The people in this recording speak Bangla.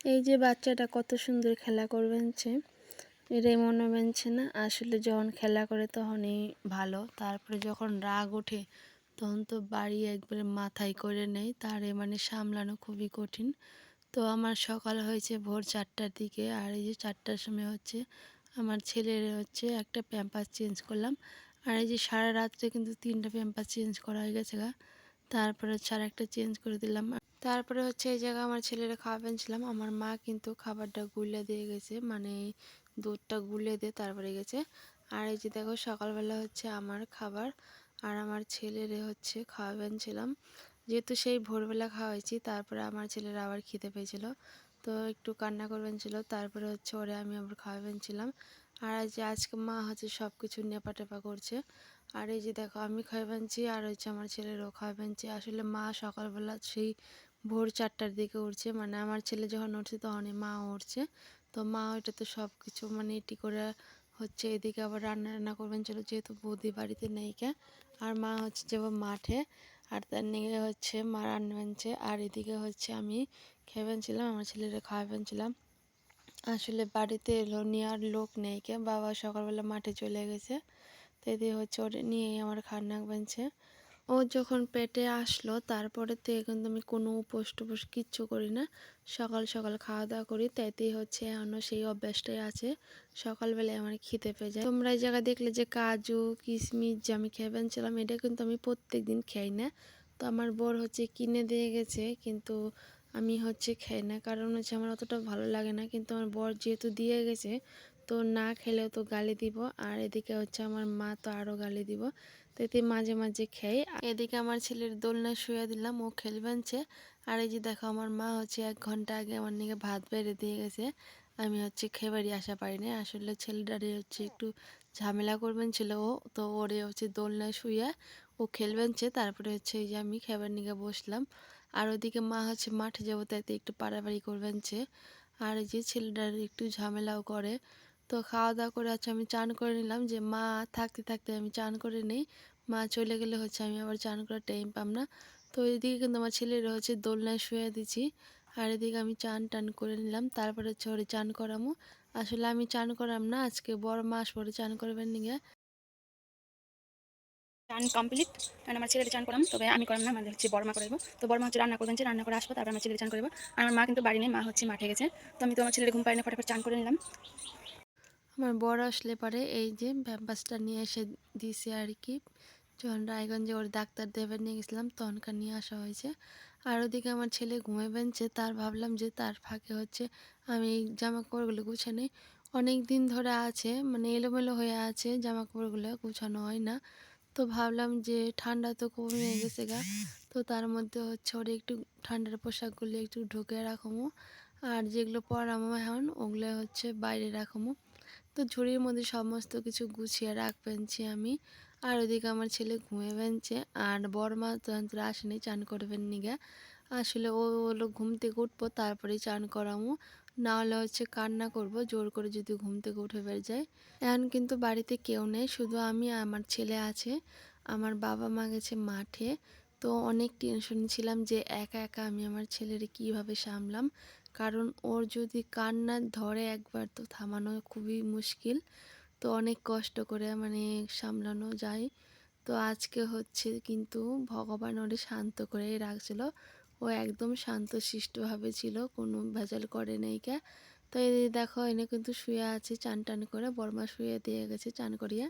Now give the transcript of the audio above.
এই যে বাচ্চাটা কত সুন্দর খেলা করবেনছে, এটাই মনে বেনছে না। আসলে যখন খেলা করে তখনই ভালো, তারপরে যখন রাগ ওঠে তখন তো বাড়ি একবারে মাথায় করে নেয়, তারে মানে সামলানো খুবই কঠিন। তো আমার সকাল হয়েছে ভোর 4টার দিকে, আর এই যে 4টার সময় হচ্ছে আমার ছেলের হচ্ছে একটা প্যাম্পাস চেঞ্জ করলাম। আর এই যে সারা রাত্রে কিন্তু 3টা প্যাম্পাস চেঞ্জ করা হয়ে গেছে গা। তারপরে হচ্ছে আর একটা চেঞ্জ করে দিলাম। তারপরে হচ্ছে এই জায়গায় আমার ছেলেরা খাওয়াবেন ছিলাম। আমার মা কিন্তু খাবারটা গুলে দিয়ে গেছে, মানে দুধটা গুলে দিয়ে তারপরে গেছে। আর এই যে দেখো সকালবেলা হচ্ছে আমার খাবার, আর আমার ছেলেরে হচ্ছে খাওয়াবেন ছিলাম। যেহেতু সেই ভোরবেলা খাওয়াইছি, তারপরে আমার ছেলেরা আবার খিদে পেয়েছিল, তো একটু কান্না করবেন ছিল, তারপরে হচ্ছে ওরে আমি আবার খাওয়াবেন ছিলাম। আর এই যে আজকে মা হচ্ছে সব কিছু নেপাটেপা করছে। আর এই যে দেখো আমি খাওয়াবেনছি, আর হচ্ছে আমার ছেলেরও খাওয়াবেনছি। আসলে মা সকালবেলা সেই ভোর 4টার দিকে উঠছে, মানে আমার ছেলে যখন উঠছে তখনই মা উঠছে। তো মা ওইটা তো সব কিছু মানে এটি করে হচ্ছে এদিকে আবার রান্না রান্না করবেন ছিল, যেহেতু বৌদি বাড়িতে নেই কে। আর মা হচ্ছে যাব মাঠে, আর তার নিয়ে হচ্ছে মা রান্নাবেনছে, আর এদিকে হচ্ছে আমি খেবেনছিলাম, আমার ছেলেরা খাওয়াবেনছিলাম। আসলে বাড়িতে এলো নেওয়ার লোক নেই কে, বাবা সকালবেলা মাঠে চলে গেছে। তো এদিকে হচ্ছে ওটা নিয়েই আমার খান্না বানছে। ও যখন পেটে আসলো তারপরে থেকে কিন্তু আমি কোনো উপোস টুপোস কিচ্ছু করি না, সকাল সকাল খাওয়া দাওয়া করি। তাইতেই হচ্ছে এখনও সেই অভ্যাসটাই আছে, সকালবেলায় আমার খিদে পেয়ে যায়। তোমরা এই জায়গায় দেখলে যে কাজু কিশমিশ যে আমি খেয়ে ফেলছিলাম, এটা কিন্তু আমি প্রত্যেক দিন খাই না। তো আমার বর হচ্ছে কিনে দিয়ে গেছে, কিন্তু আমি হচ্ছে খাই না, কারণ হচ্ছে আমার অতটা ভালো লাগে না। কিন্তু আমার বর যেহেতু দিয়ে গেছে, তো না খেলেও তো গালি দিব, আর এদিকে হচ্ছে আমার মা তো আরও গালি দিব। তো এতে মাঝে মাঝে খাই। এদিকে আমার ছেলের দোলনায় শুয়ে দিলাম, ও খেলবেনছে। আর এই যে দেখো আমার মা হচ্ছে 1 ঘন্টা আগে আমার নিকে ভাত বেড়ে দিয়ে গেছে। আমি হচ্ছে খেবারই আসা পারিনি, আসলে ছেলেটারে হচ্ছে একটু ঝামেলা করবেন ছিল ও, তো ওরে হচ্ছে দোলনায় শুয়ে ও খেলবেনছে। তারপরে হচ্ছে এই যে আমি খেবার নিকে বসলাম। আর ওদিকে মা হচ্ছে মাঠে যাবো, তাইতে একটু পাড়াপাড়ি করবেনছে। আর এই যে ছেলেটার একটু ঝামেলাও করে। তো খাওয়া দাওয়া করে হচ্ছে আমি চান করে নিলাম, যে মা থাকতে থাকতে আমি চান করে নিই, মা চলে গেলে হচ্ছে আমি আবার চান করার টাইম পাম না। তো এদিকে কিন্তু আমার ছেলেরা হচ্ছে দোলনায় শুয়ে দিছি, আর এদিকে আমি চান টান করে নিলাম। তারপরে হচ্ছে ওরে চান করামো। আসলে আমি চান করাম না, আজকে বড় মাস পরে চান করবেন নিগে। চান কমপ্লিট, কারণ আমার ছেলের চান করাম, তবে আমি করাম না, মানে হচ্ছে বড় মা করাইবো। তো বড় মা হচ্ছে রান্না করবেন, যে রান্না করে আসবো, তারপর আমার ছেলের চান করবো। আর আমার মা কিন্তু বাড়ি নেই, মা হচ্ছে মাঠে গেছে। তো আমি তো আমার ছেলের ঘুম পাড়ি না, ফটাফট চান করে নিলাম। আমার বড় আসলে পারে এই যে ব্যাম্পাসটা নিয়ে এসে দিছে আর কি, যখন রায়গঞ্জে ওর ডাক্তার দেবের নিয়ে গেছিলাম তখনকার নিয়ে আসা হয়েছে। আর ওদিকে আমার ছেলে ঘুমে বেঞ্চে, তার ভাবলাম যে তার ফাঁকে হচ্ছে আমি এই জামা কাপড়গুলো গুছাই। অনেক দিন ধরে আছে, মানে এলোমেলো হয়ে আছে, জামা কাপড়গুলো গুছানো হয় না। তো ভাবলাম যে ঠান্ডা তো কমে গেছে গা, তো তার মধ্যে হচ্ছে ওর একটু ঠান্ডার পোশাকগুলো একটু ঢুকে রাখবো, আর যেগুলো পরামো এখন ওগুলো হচ্ছে বাইরে রাখবো। তো ঝুড়ির মধ্যে সমস্ত কিছু গুছিয়ে রাখবেনছি আমি। আর ওদিকে আমার ছেলে ঘুমিয়ে বেঞ্চে, আর বড় মা তন্ত্র আসেনি চান করবেন নিগা। আসলে ও হলো ঘুম থেকে উঠবো তারপরেই চান করামো, না হলে হচ্ছে কান্না করব জোর করে যদি ঘুম থেকে উঠে বের যায়। এখন কিন্তু বাড়িতে কেউ নেই, শুধু আমি আর আমার ছেলে আছে। আমার বাবা মা গেছে মাঠে। তো অনেক টেনশন ছিলাম যে একা একা আমি আমার ছেলের কিভাবে সামলাম, কারণ ওর যদি কান্না ধরে একবার তো থামানো খুবই মুশকিল। তো অনেক কষ্ট করে মানে সামলানো যায়। তো আজকে হচ্ছে কিন্তু ভগবান ওরে শান্ত করে রাখছিল, ও একদম শান্তশিষ্টভাবে ছিল, কোনো ভেজাল করে নাই কে। তো এই দেখো এনে কিন্তু শুয়ে আছে চান টান করে, বর্মা শুয়ে দিয়ে গেছে চান করিয়ে।